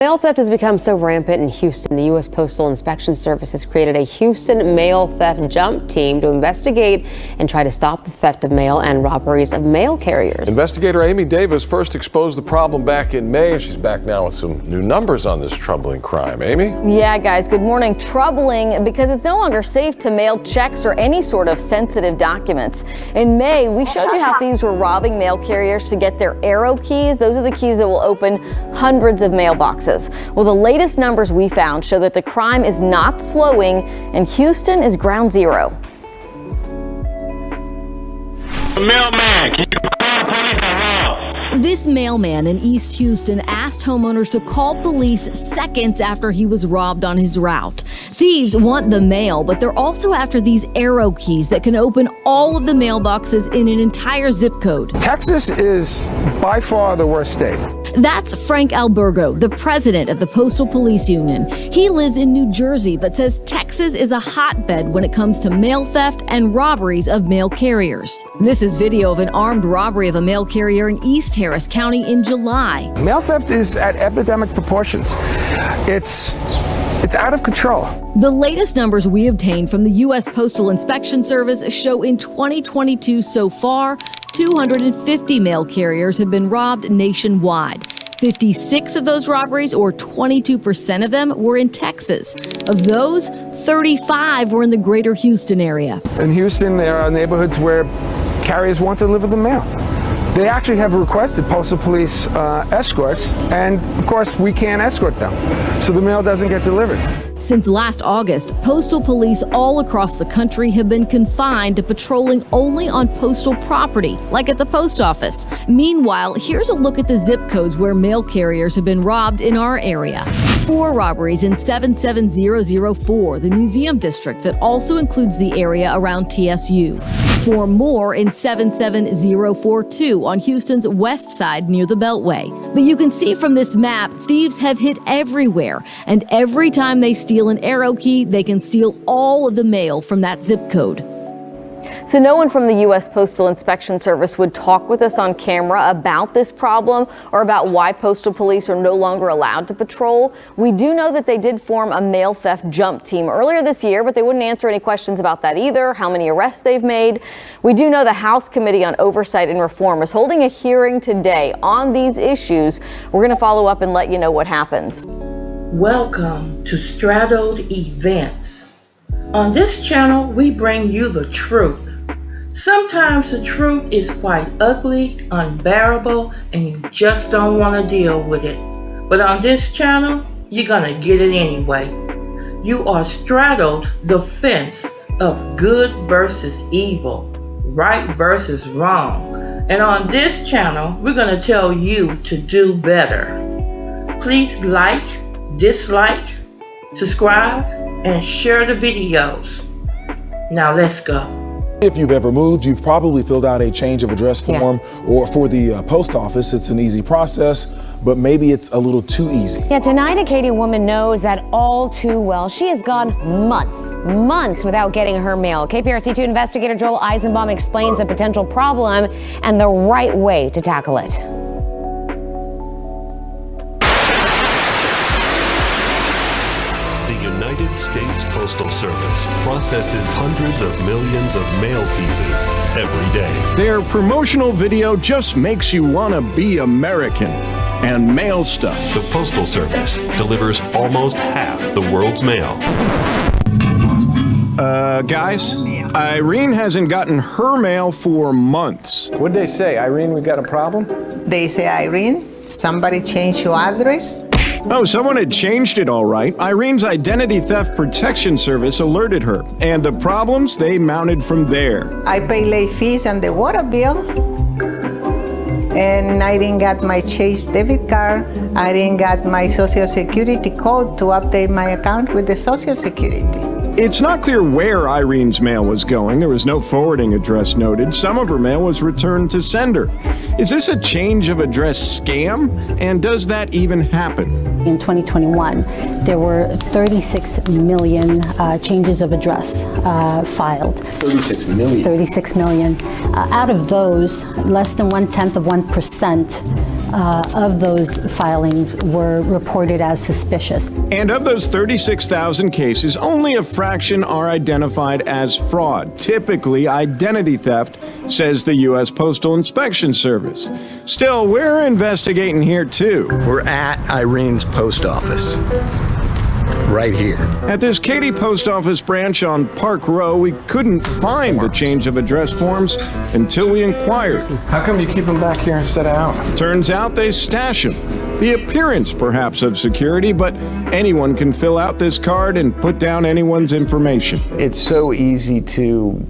Mail theft has become so rampant in Houston, the U.S. Postal Inspection Service has created a Houston mail theft jump team to investigate and try to stop the theft of mail and robberies of mail carriers. Investigator Amy Davis first exposed the problem back in May. She's back now with some new numbers on this troubling crime. Amy? Yeah, guys, good morning. Troubling because it's no longer safe to mail checks or any sort of sensitive documents. In May, we showed you how thieves were robbing mail carriers to get their arrow keys. Those are the keys that will open hundreds of mailboxes. Well, the latest numbers we found show that the crime is not slowing, and Houston is ground zero. Mailman, can you call police around? This mailman in East Houston asked homeowners to call police seconds after he was robbed on his route. Thieves want the mail, but they're also after these arrow keys that can open all of the mailboxes in an entire zip code. Texas is by far the worst state. That's Frank Albergo, the president of the Postal Police Union. He lives in New Jersey, but says Texas is a hotbed when it comes to mail theft and robberies of mail carriers. This is video of an armed robbery of a mail carrier in East Harris County in July. Mail theft is at epidemic proportions. It's out of control. The latest numbers we obtained from the U.S. Postal Inspection Service show in 2022 so far, 250 mail carriers have been robbed nationwide. 56 of those robberies, or 22% of them, were in Texas. Of those, 35 were in the greater Houston area. In Houston, there are neighborhoods where carriers want to deliver the mail. They actually have requested postal police escorts, and of course, we can't escort them, so the mail doesn't get delivered. Since last August, postal police all across the country have been confined to patrolling only on postal property, like at the post office. Meanwhile, here's a look at the zip codes where mail carriers have been robbed in our area. 4 robberies in 77004, the museum district that also includes the area around TSU. 4 more in 77042 on Houston's west side near the Beltway. But you can see from this map, thieves have hit everywhere, and every time they steal an arrow key, they can steal all of the mail from that zip code. So no one from the U.S. Postal Inspection Service would talk with us on camera about this problem or about why postal police are no longer allowed to patrol. We do know that they did form a mail theft jump team earlier this year, but they wouldn't answer any questions about that either, how many arrests they've made. We do know the House Committee on Oversight and Reform is holding a hearing today on these issues. We're going to follow up and let you know what happens. Welcome to Straddled Events. On this channel, we bring you the truth. Sometimes the truth is quite ugly, unbearable, and you just don't want to deal with it. But on this channel, you're gonna get it anyway. You are straddled the fence of good versus evil, right versus wrong. And on this channel, we're gonna tell you to do better. Please like, dislike, subscribe, and share the videos. Now let's go. If you've ever moved, you've probably filled out a change of address form, or for the post office, it's an easy process, but maybe it's a little too easy. Yeah, tonight a Katy woman knows that all too well. She has gone months without getting her mail. KPRC2 investigator Joel Eisenbaum explains the potential problem and the right way to tackle it. The United States Postal Service processes hundreds of millions of mail pieces every day. Their promotional video just makes you want to be American and mail stuff. The Postal Service delivers almost half the world's mail. Guys, Irene hasn't gotten her mail for months. What'd they say? Irene, we got a problem? They say, Irene, somebody changed your address? Oh, someone had changed it all right. Irene's Identity Theft Protection Service alerted her, and the problems they mounted from there. I pay late fees and the water bill, and I didn't get my Chase debit card. I didn't get my Social Security code to update my account with the Social Security. It's not clear where Irene's mail was going. There was no forwarding address noted. Some of her mail was returned to sender. Is this a change of address scam? And does that even happen? In 2021, there were 36 million changes of address filed. 36 million? 36 million. Out of those, less than 1/10 of 1% of those filings were reported as suspicious. And of those 36,000 cases, only a fraction are identified as fraud, typically identity theft, says the U.S. Postal Inspection Service. Still, we're investigating here too. We're at Irene's post office. Right here. At this Katy post office branch on Park Row, we couldn't find the change of address forms until we inquired. How come you keep them back here instead of out? Turns out they stash them. The appearance, perhaps, of security, but anyone can fill out this card and put down anyone's information. It's so easy to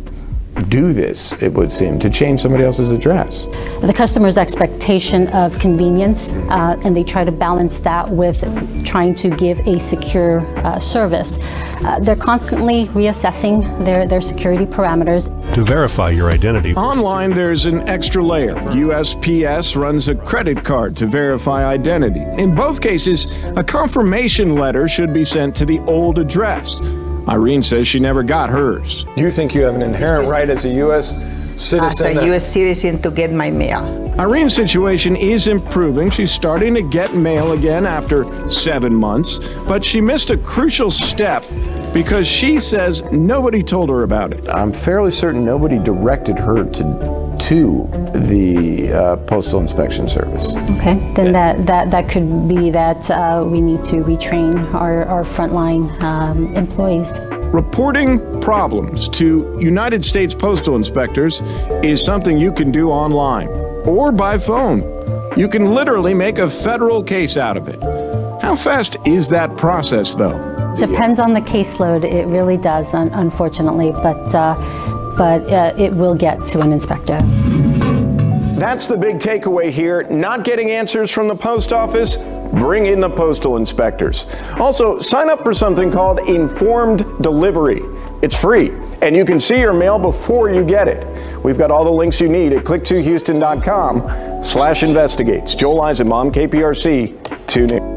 do this, it would seem, to change somebody else's address. The customer's expectation of convenience, and they try to balance that with trying to give a secure service. They're constantly reassessing their security parameters. To verify your identity. Online, there's an extra layer. USPS runs a credit card to verify identity. In both cases, a confirmation letter should be sent to the old address. Irene says she never got hers. You think you have an inherent right as a U.S. citizen? As a U.S. citizen to get my mail. Irene's situation is improving. She's starting to get mail again after 7 months, but she missed a crucial step because she says nobody told her about it. I'm fairly certain nobody directed her to the Postal Inspection Service. Okay, then that could be that we need to retrain our frontline employees. Reporting problems to United States postal inspectors is something you can do online or by phone. You can literally make a federal case out of it. How fast is that process, though? Depends on the caseload. It really does, unfortunately, but it will get to an inspector. That's the big takeaway here. Not getting answers from the post office? Bring in the postal inspectors. Also, sign up for something called Informed Delivery. It's free, and you can see your mail before you get it. We've got all the links you need at click2houston.com/investigates. Joel Eisenbaum, KPRC 2 News.